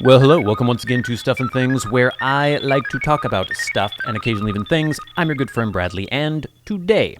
Well, hello, welcome once again to Stuff and Things, where I like to talk about stuff and occasionally even things. I'm your good friend Bradley, and today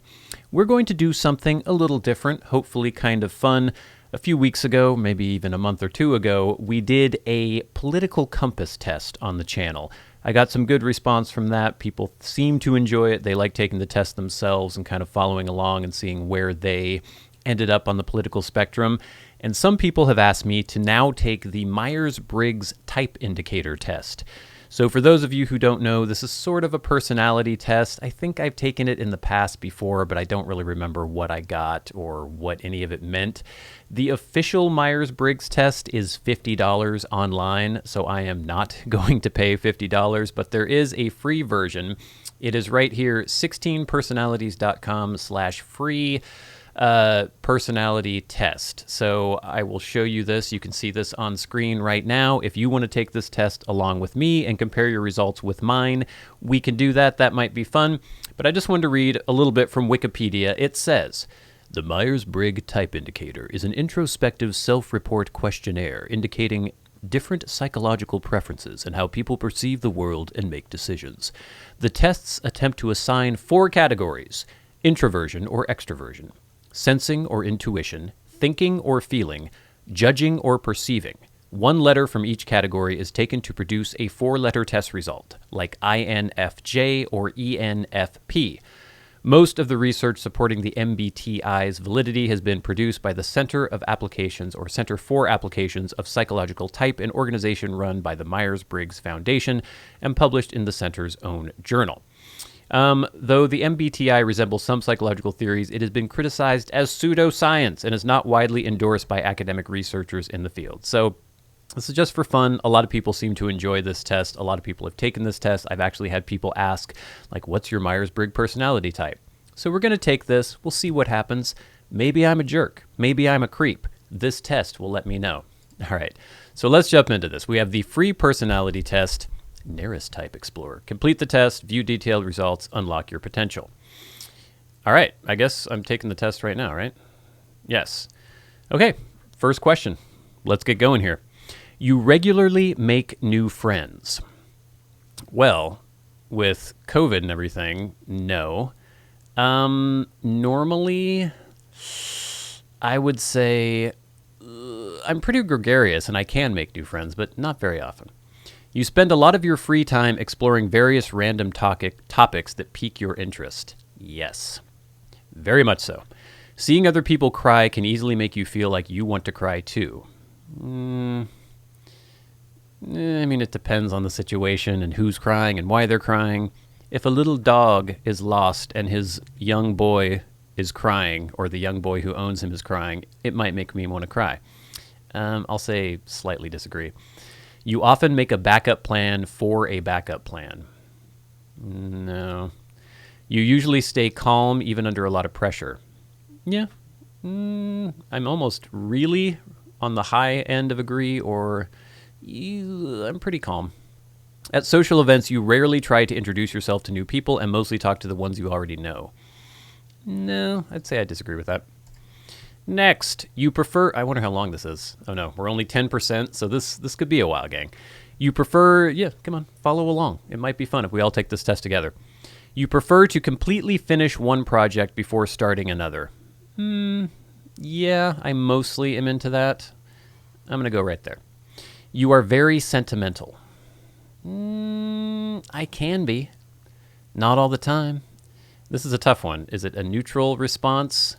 we're going to do something a little different, hopefully kind of fun. A few weeks ago, maybe even a month or two ago, we did a political compass test on the channel. I got some good response from that. People seem to enjoy it. They like taking the test themselves and kind of following along and seeing where they ended up on the political spectrum. And some people have asked me to now take the Myers-Briggs type indicator test. So for those of you who don't know, this is sort of a personality test. I think I've taken it in the past before, but I don't really remember what I got or what any of it meant. The official Myers-Briggs test is $50 online, so I am not going to pay $50, but there is a free version. It is right here, 16personalities.com/free. Personality test. So I will show you this. You can see this on screen right now. If you want to take this test along with me and compare your results with mine, we can do that. That might be fun. But I just wanted to read a little bit from Wikipedia. It says, the Myers-Briggs Type Indicator is an introspective self-report questionnaire indicating different psychological preferences and how people perceive the world and make decisions. The tests attempt to assign 4 categories: introversion or extroversion, sensing or intuition, thinking or feeling, judging or perceiving. 1 letter from each category is taken to produce a 4-letter test result, like INFJ or ENFP. Most of the research supporting the MBTI's validity has been produced by the Center of Applications or Center for Applications of Psychological Type, an organization run by the Myers-Briggs Foundation and published in the center's own journal. Though the MBTI resembles some psychological theories, it has been criticized as pseudoscience and is not widely endorsed by academic researchers in the field. So this is just for fun. A lot of people seem to enjoy this test. A lot of people have taken this test. I've actually had people ask, like, what's your Myers-Briggs personality type? So we're going to take this. We'll see what happens. Maybe I'm a jerk. Maybe I'm a creep. This test will let me know. All right. So let's jump into this. We have the free personality test. Nearest Type Explorer. Complete the test, view detailed results, unlock your potential. All right, I guess I'm taking the test right now, right? Yes. Okay, first question. Let's get going here. You regularly make new friends. Well, with COVID and everything, no. Normally, I would say I'm pretty gregarious and I can make new friends, but not very often. You spend a lot of your free time exploring various random topics that pique your interest. Yes, very much so. Seeing other people cry can easily make you feel like you want to cry too. I mean, it depends on the situation and who's crying and why they're crying. If a little dog is lost and his young boy is crying, or the young boy who owns him is crying, it might make me want to cry. I'll say slightly disagree. You often make a backup plan for a backup plan. No. You usually stay calm even under a lot of pressure. Yeah. I'm almost really on the high end of agree, or I'm pretty calm. At social events, you rarely try to introduce yourself to new people and mostly talk to the ones you already know. No, I'd say I disagree with that. Next, you prefer... I wonder how long this is. Oh no, we're only 10%, so this could be a while, gang. You prefer... Yeah, come on, follow along. It might be fun if we all take this test together. You prefer to completely finish one project before starting another. Yeah, I mostly am into that. I'm going to go right there. You are very sentimental. I can be. Not all the time. This is a tough one. Is it a neutral response?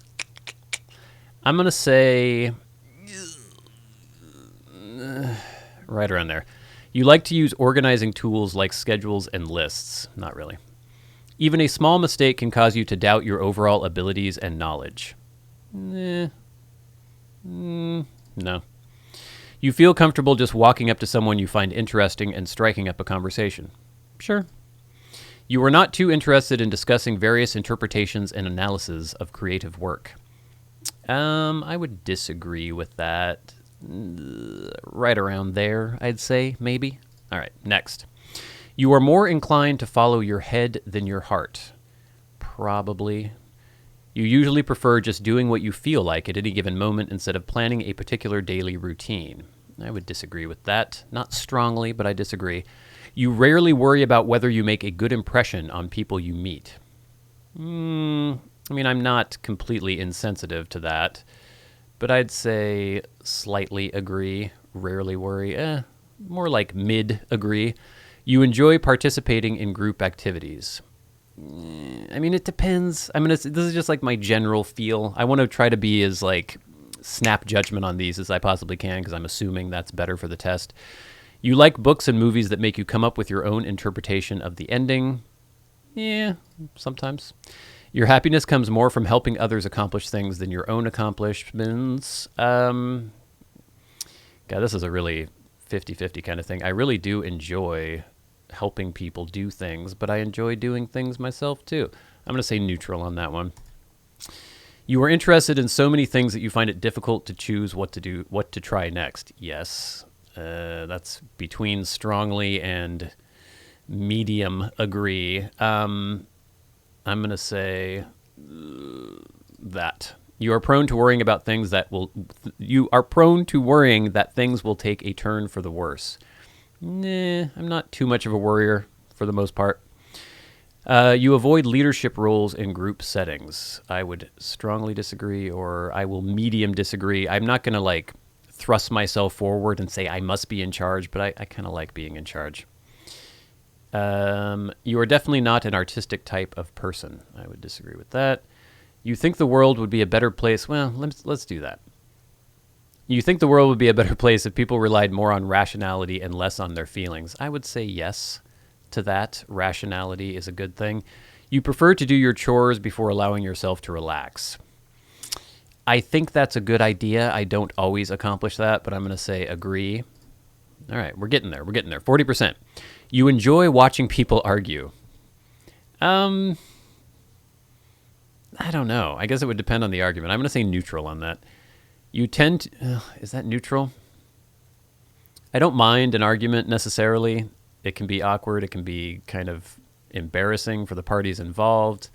I'm going to say right around there. You like to use organizing tools like schedules and lists. Not really. Even a small mistake can cause you to doubt your overall abilities and knowledge. No. You feel comfortable just walking up to someone you find interesting and striking up a conversation. Sure. You are not too interested in discussing various interpretations and analyses of creative work. I would disagree with that. Right around there, I'd say, maybe. All right, next. You are more inclined to follow your head than your heart. Probably. You usually prefer just doing what you feel like at any given moment instead of planning a particular daily routine. I would disagree with that. Not strongly, but I disagree. You rarely worry about whether you make a good impression on people you meet. I mean, I'm not completely insensitive to that, but I'd say slightly agree, rarely worry, more like mid-agree. You enjoy participating in group activities. I mean, it depends. This is just like my general feel. I want to try to be as like snap judgment on these as I possibly can because I'm assuming that's better for the test. You like books and movies that make you come up with your own interpretation of the ending. Yeah, sometimes. Your happiness comes more from helping others accomplish things than your own accomplishments. God, this is a really 50-50 kind of thing. I really do enjoy helping people do things, but I enjoy doing things myself too. I'm going to say neutral on that one. You are interested in so many things that you find it difficult to choose what to try next. Yes, that's between strongly and medium agree. I'm going to say that. You are prone to worrying about things that things will take a turn for the worse. Nah, I'm not too much of a worrier for the most part. You avoid leadership roles in group settings. I would strongly disagree, or I will medium disagree. I'm not going to like thrust myself forward and say I must be in charge, but I kind of like being in charge. You are definitely not an artistic type of person. I would disagree with that. You think the world would be a better place. Well, let's do that. You think the world would be a better place if people relied more on rationality and less on their feelings. I would say yes to that. Rationality is a good thing. You prefer to do your chores before allowing yourself to relax. I think that's a good idea. I don't always accomplish that, but I'm going to say agree. All right, we're getting there. 40%. You enjoy watching people argue. I don't know. I guess it would depend on the argument. I'm going to say neutral on that. You tend to... is that neutral? I don't mind an argument necessarily. It can be awkward. It can be kind of embarrassing for the parties involved.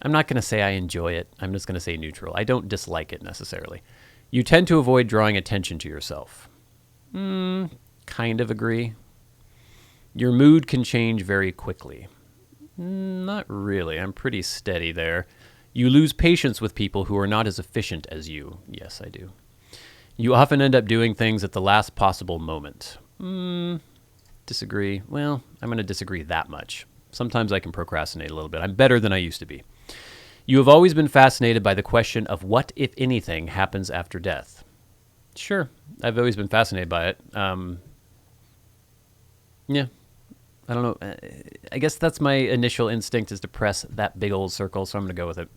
I'm not going to say I enjoy it. I'm just going to say neutral. I don't dislike it necessarily. You tend to avoid drawing attention to yourself. Kind of agree. Your mood can change very quickly. Not really. I'm pretty steady there. You lose patience with people who are not as efficient as you. Yes, I do. You often end up doing things at the last possible moment. Disagree. Well, I'm going to disagree that much. Sometimes I can procrastinate a little bit. I'm better than I used to be. You have always been fascinated by the question of what, if anything, happens after death. Sure. I've always been fascinated by it. Yeah. I don't know. I guess that's my initial instinct is to press that big old circle, so I'm going to go with it.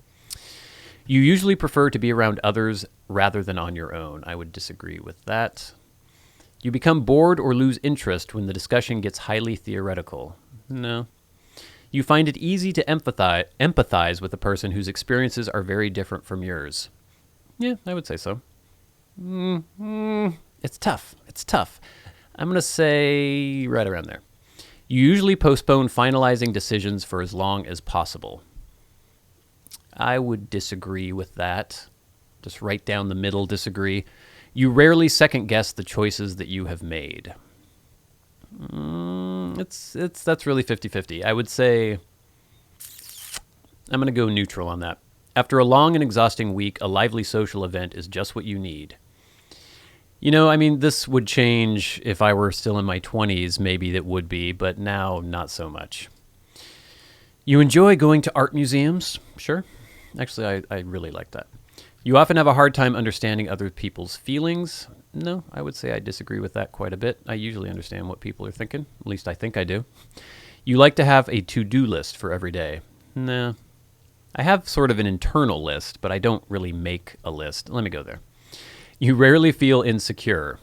You usually prefer to be around others rather than on your own. I would disagree with that. You become bored or lose interest when the discussion gets highly theoretical. No. You find it easy to empathize with a person whose experiences are very different from yours. Yeah, I would say so. It's tough. I'm going to say right around there. You usually postpone finalizing decisions for as long as possible. I would disagree with that. Just right down the middle, disagree. You rarely second guess the choices that you have made. That's really 50-50. I would say I'm going to go neutral on that. After a long and exhausting week, a lively social event is just what you need. You know, I mean, this would change if I were still in my 20s. Maybe that would be, but now not so much. You enjoy going to art museums? Sure. Actually, I really like that. You often have a hard time understanding other people's feelings? No, I would say I disagree with that quite a bit. I usually understand what people are thinking. At least I think I do. You like to have a to-do list for every day? No. I have sort of an internal list, but I don't really make a list. Let me go there. You rarely feel insecure.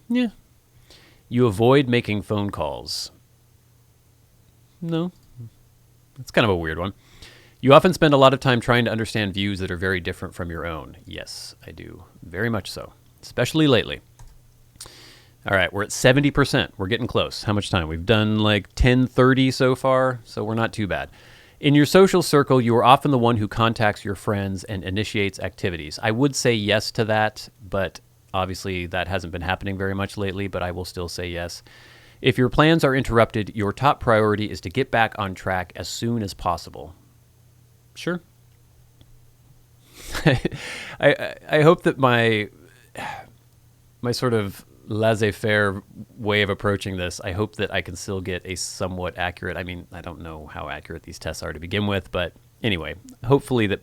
Yeah. You avoid making phone calls. No. That's kind of a weird one. You often spend a lot of time trying to understand views that are very different from your own. Yes, I do. Very much so. Especially lately. All right, we're at 70%. We're getting close. How much time? We've done like 10:30 so far, so we're not too bad. In your social circle, you are often the one who contacts your friends and initiates activities. I would say yes to that, but Obviously, that hasn't been happening very much lately, but I will still say yes. If your plans are interrupted, your top priority is to get back on track as soon as possible. Sure. I hope that my sort of laissez-faire way of approaching this, I hope that I can still get a somewhat accurate, I mean, I don't know how accurate these tests are to begin with, but anyway, hopefully that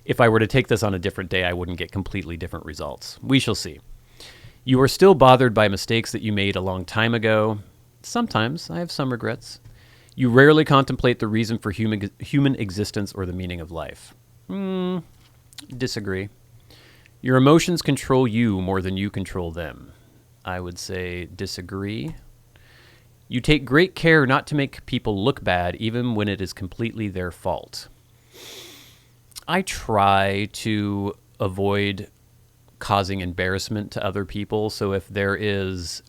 if I were to take this on a different day, I wouldn't get completely different results. We shall see. You are still bothered by mistakes that you made a long time ago. Sometimes. I have some regrets. You rarely contemplate the reason for human existence or the meaning of life. Disagree. Your emotions control you more than you control them. I would say disagree. You take great care not to make people look bad, even when it is completely their fault. I try to avoid causing embarrassment to other people, so if there is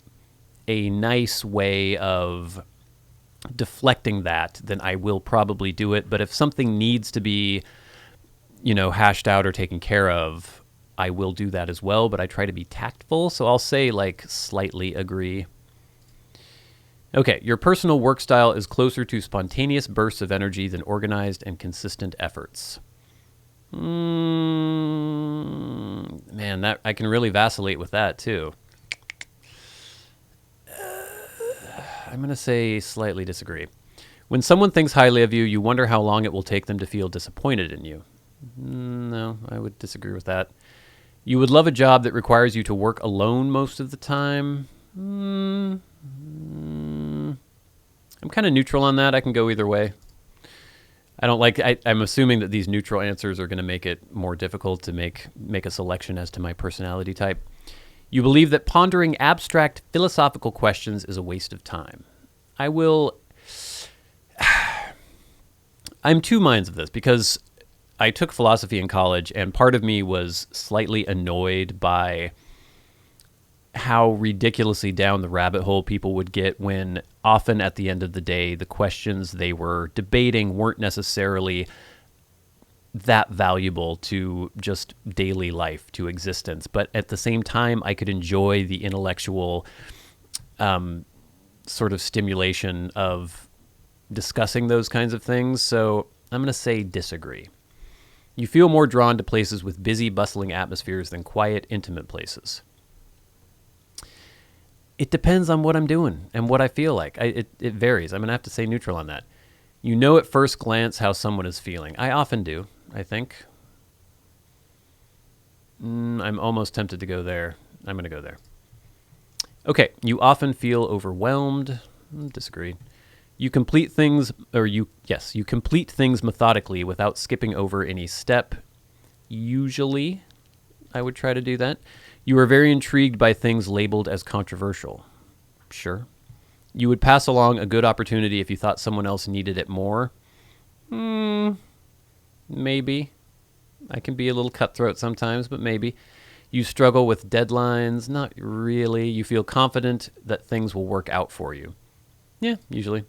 a nice way of deflecting that, then I will probably do it. But if something needs to be, hashed out or taken care of, I will do that as well, but I try to be tactful, so I'll say, slightly agree. Okay, your personal work style is closer to spontaneous bursts of energy than organized and consistent efforts. Man, that I can really vacillate with that, too. I'm going to say slightly disagree. When someone thinks highly of you, you wonder how long it will take them to feel disappointed in you. No, I would disagree with that. You would love a job that requires you to work alone most of the time. I'm kind of neutral on that. I can go either way. I'm assuming that these neutral answers are going to make it more difficult to make a selection as to my personality type. You believe that pondering abstract philosophical questions is a waste of time. I'm two minds of this because I took philosophy in college, and part of me was slightly annoyed by how ridiculously down the rabbit hole people would get when often at the end of the day, the questions they were debating weren't necessarily that valuable to just daily life, to existence. But at the same time, I could enjoy the intellectual sort of stimulation of discussing those kinds of things. So I'm going to say disagree. You feel more drawn to places with busy, bustling atmospheres than quiet, intimate places. It depends on what I'm doing and what I feel like. It varies. I'm going to have to say neutral on that. You know at first glance how someone is feeling. I often do, I think. I'm almost tempted to go there. I'm going to go there. Okay, you often feel overwhelmed. Disagree. You complete things, you complete things methodically without skipping over any step. Usually, I would try to do that. You are very intrigued by things labeled as controversial. Sure. You would pass along a good opportunity if you thought someone else needed it more. Maybe. I can be a little cutthroat sometimes, but maybe. You struggle with deadlines. Not really. You feel confident that things will work out for you. Yeah, usually.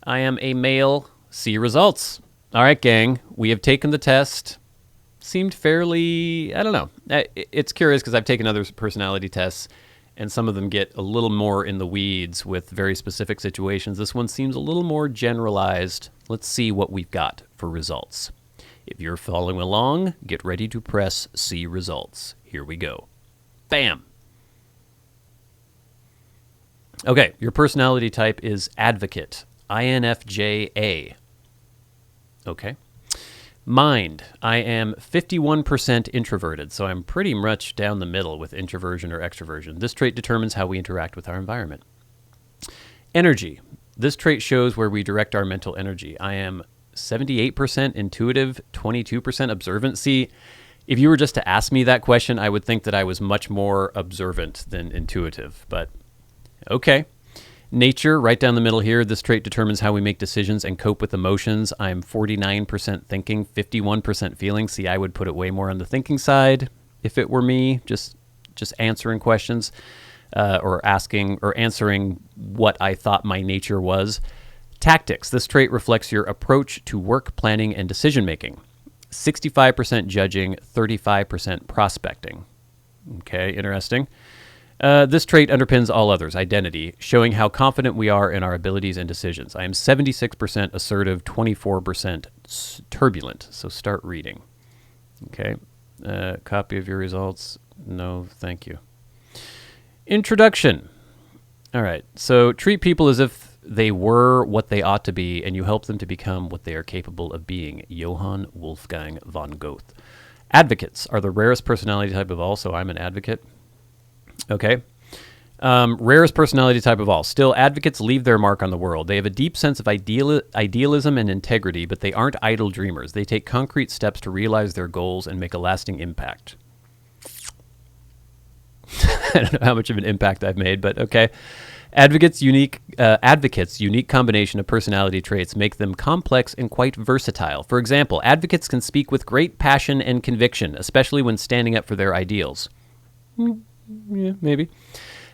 I am a male. See results. All right, gang. We have taken the test. Seemed fairly, I don't know. It's curious because I've taken other personality tests, and some of them get a little more in the weeds with very specific situations. This one seems a little more generalized. Let's see what we've got for results. If you're following along, get ready to press see results. Here we go. Bam! Okay, your personality type is advocate, infj-a. Okay. Mind, I am 51% introverted, so I'm pretty much down the middle with introversion or extroversion. This trait determines how we interact with our environment. Energy, this trait shows where we direct our mental energy. I am 78% intuitive, 22% observant. See, if you were just to ask me that question, I would think that I was much more observant than intuitive, but okay. Nature, right down the middle here. This trait determines how we make decisions and cope with emotions. I'm 49% thinking, 51% feeling. See, I would put it way more on the thinking side if it were me, just answering questions or asking or answering what I thought my nature was. Tactics, this trait reflects your approach to work planning and decision making. 65% judging, 35% prospecting. Okay, interesting. This trait underpins all others, identity, showing how confident we are in our abilities and decisions. I am 76% assertive, 24% turbulent. So start reading. Okay. Copy of your results. No, thank you. Introduction. All right. So treat people as if they were what they ought to be, and you help them to become what they are capable of being. Johann Wolfgang von Goethe. Advocates are the rarest personality type of all, so I'm an advocate. Okay. Rarest personality type of all. Still, advocates leave their mark on the world. They have a deep sense of idealism and integrity, but they aren't idle dreamers. They take concrete steps to realize their goals and make a lasting impact. I don't know how much of an impact I've made, but okay. Advocates' unique combination of personality traits make them complex and quite versatile. For example, advocates can speak with great passion and conviction, especially when standing up for their ideals. Yeah, maybe.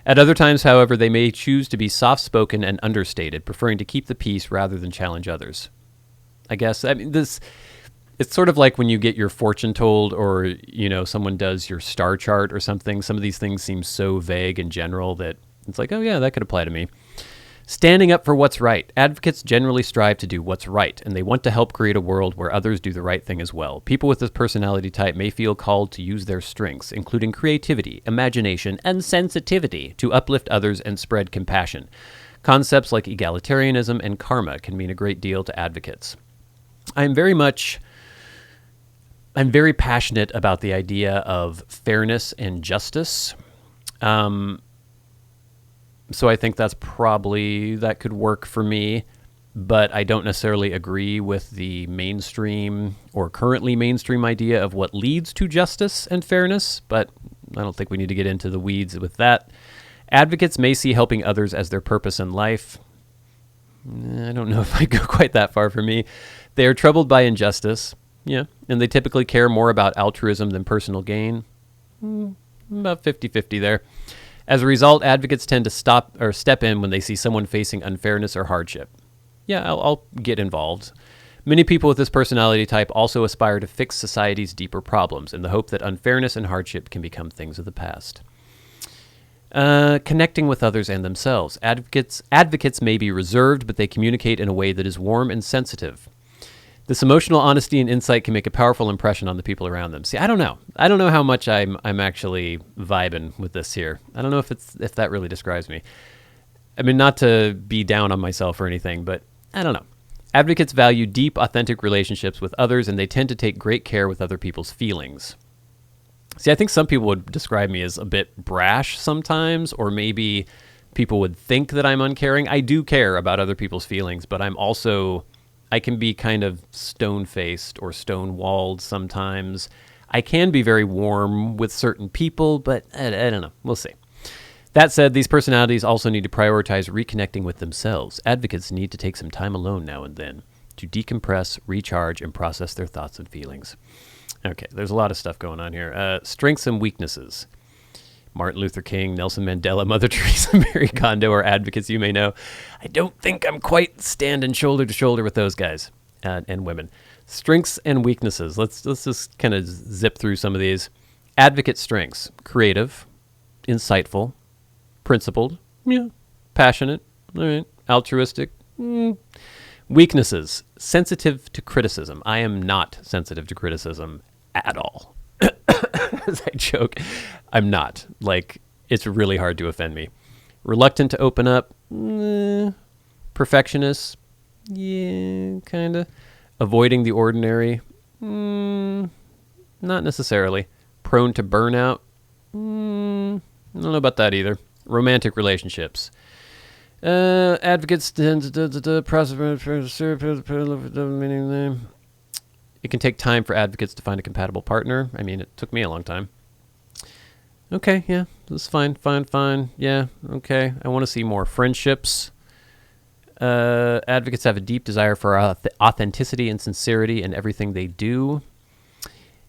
At other times, however, they may choose to be soft-spoken and understated, preferring to keep the peace rather than challenge others. I guess, I mean, it's sort of like when you get your fortune told or, you know, someone does your star chart or something. Some of these things seem so vague and general that it's like, oh yeah, that could apply to me. Standing up for what's right. Advocates generally strive to do what's right, and they want to help create a world where others do the right thing as well. People with this personality type may feel called to use their strengths, including creativity, imagination, and sensitivity, to uplift others and spread compassion. Concepts like egalitarianism and karma can mean a great deal to advocates. I'm very passionate about the idea of fairness and justice. So I think that could work for me, but I don't necessarily agree with the mainstream or currently mainstream idea of what leads to justice and fairness, but I don't think we need to get into the weeds with that. Advocates may see helping others as their purpose in life. I don't know if I go quite that far for me. They are troubled by injustice, yeah, and they typically care more about altruism than personal gain. About 50-50 there. As a result, advocates tend to step in when they see someone facing unfairness or hardship. Yeah, I'll get involved. Many people with this personality type also aspire to fix society's deeper problems in the hope that unfairness and hardship can become things of the past. Connecting with others and themselves. Advocates may be reserved, but they communicate in a way that is warm and sensitive. This emotional honesty and insight can make a powerful impression on the people around them. See, I don't know. I don't know how much I'm actually vibing with this here. I don't know if that really describes me. I mean, not to be down on myself or anything, but I don't know. Advocates value deep, authentic relationships with others, and they tend to take great care with other people's feelings. See, I think some people would describe me as a bit brash sometimes, or maybe people would think that I'm uncaring. I do care about other people's feelings, but I can be kind of stone-faced or stone-walled sometimes. I can be very warm with certain people, but I don't know. We'll see. That said, these personalities also need to prioritize reconnecting with themselves. Advocates need to take some time alone now and then to decompress, recharge, and process their thoughts and feelings. Okay, there's a lot of stuff going on here. Strengths and weaknesses. Martin Luther King, Nelson Mandela, Mother Teresa, Marie Kondo are advocates you may know. I don't think I'm quite standing shoulder to shoulder with those guys and women. Strengths and weaknesses. Let's just kind of zip through some of these. Advocate strengths. Creative, insightful, principled, yeah, passionate, all right, altruistic. Weaknesses. Sensitive to criticism. I am not sensitive to criticism at all. As I joke, I'm not. Like, it's really hard to offend me. Reluctant to open up. Perfectionist. Yeah, kind of. Avoiding the ordinary. Not necessarily. Prone to burnout. I don't know about that either. Romantic relationships. Advocates tend to it can take time for advocates to find a compatible partner. I mean, it took me a long time. Okay, yeah, that's fine. Yeah, okay. I want to see more friendships. Advocates have a deep desire for authenticity and sincerity in everything they do.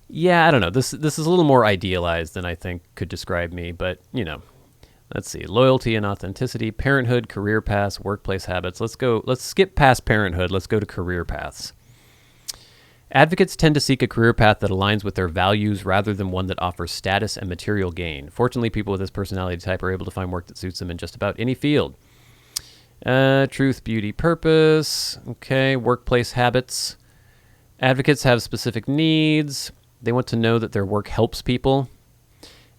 Yeah, I don't know. This is a little more idealized than I think could describe me, but, you know. Let's see. Loyalty and authenticity, parenthood, career paths, workplace habits. Let's skip past parenthood. Let's go to career paths. Advocates tend to seek a career path that aligns with their values rather than one that offers status and material gain. Fortunately, people with this personality type are able to find work that suits them in just about any field. Truth, beauty, purpose. Okay, workplace habits. Advocates have specific needs. They want to know that their work helps people.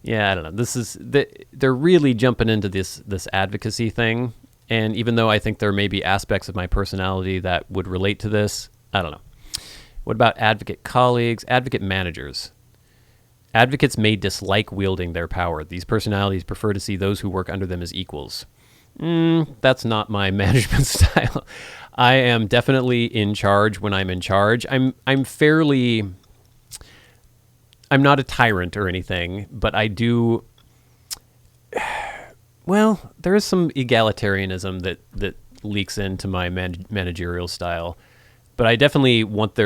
Yeah, I don't know. They're really jumping into this advocacy thing. And even though I think there may be aspects of my personality that would relate to this, I don't know. What about advocate colleagues, advocate managers? Advocates may dislike wielding their power. These personalities prefer to see those who work under them as equals. That's not my management style. I am definitely in charge when I'm in charge. I'm not a tyrant or anything, but I do. Well, there is some egalitarianism that leaks into my managerial style. But I definitely want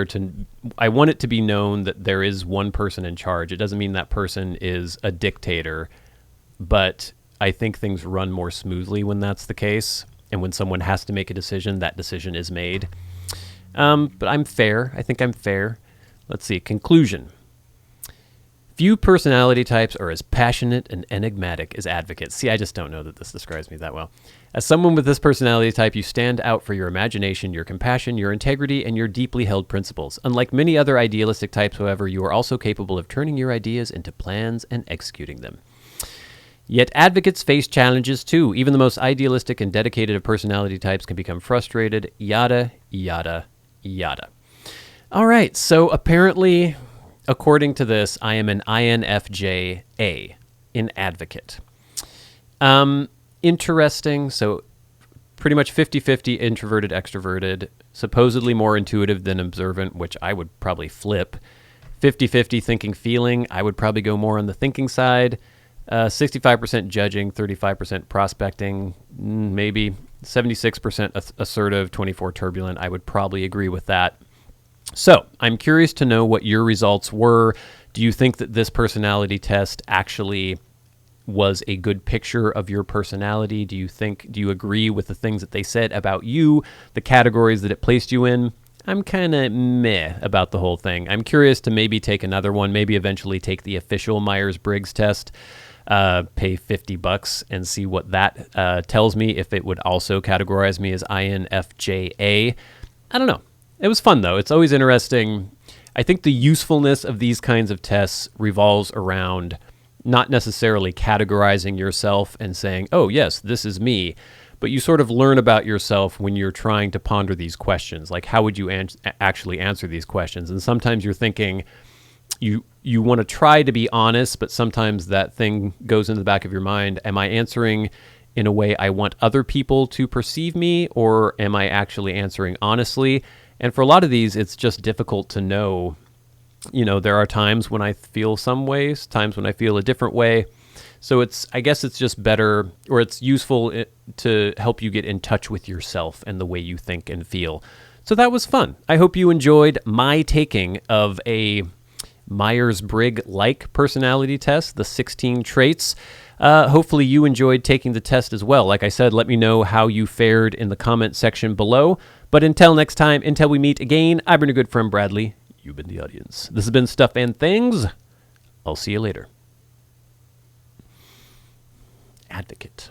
I want it to be known that there is one person in charge. It doesn't mean that person is a dictator, but I think things run more smoothly when that's the case. And when someone has to make a decision, that decision is made. But I'm fair. I think I'm fair. Let's see. Conclusion. Few personality types are as passionate and enigmatic as advocates. See, I just don't know that this describes me that well. As someone with this personality type, you stand out for your imagination, your compassion, your integrity, and your deeply held principles. Unlike many other idealistic types, however, you are also capable of turning your ideas into plans and executing them. Yet advocates face challenges too. Even the most idealistic and dedicated of personality types can become frustrated, yada, yada, yada. All right, so apparently, according to this, I am an infj-a, an advocate. Interesting. So pretty much 50-50 introverted, extroverted, supposedly more intuitive than observant, which I would probably flip. 50-50 thinking, feeling. I would probably go more on the thinking side. 65% judging, 35% prospecting, maybe 76% assertive, 24% turbulent. I would probably agree with that. So I'm curious to know what your results were. Do you think that this personality test actually was a good picture of your personality? Do you agree with the things that they said about you, the categories that it placed you in? I'm kind of meh about the whole thing. I'm curious to maybe take another one, maybe eventually take the official Myers-Briggs test, pay $50 and see what that tells me, if it would also categorize me as INFJA. I don't know. It was fun, though. It's always interesting. I think the usefulness of these kinds of tests revolves around not necessarily categorizing yourself and saying, oh, yes, this is me, but you sort of learn about yourself when you're trying to ponder these questions. Like, how would you actually answer these questions? And sometimes you're thinking you want to try to be honest, but sometimes that thing goes into the back of your mind. Am I answering in a way I want other people to perceive me, or am I actually answering honestly? And for a lot of these, it's just difficult to know. You know, there are times when I feel some ways, times when I feel a different way. So I guess it's just better, or it's useful to help you get in touch with yourself and the way you think and feel. So that was fun. I hope you enjoyed my taking of a Myers-Briggs-like personality test, the 16 traits. Hopefully you enjoyed taking the test as well. Like I said, let me know how you fared in the comment section below. But until next time, until we meet again, I've been your good friend Bradley. You've been the audience. This has been Stuff and Things. I'll see you later. Advocate.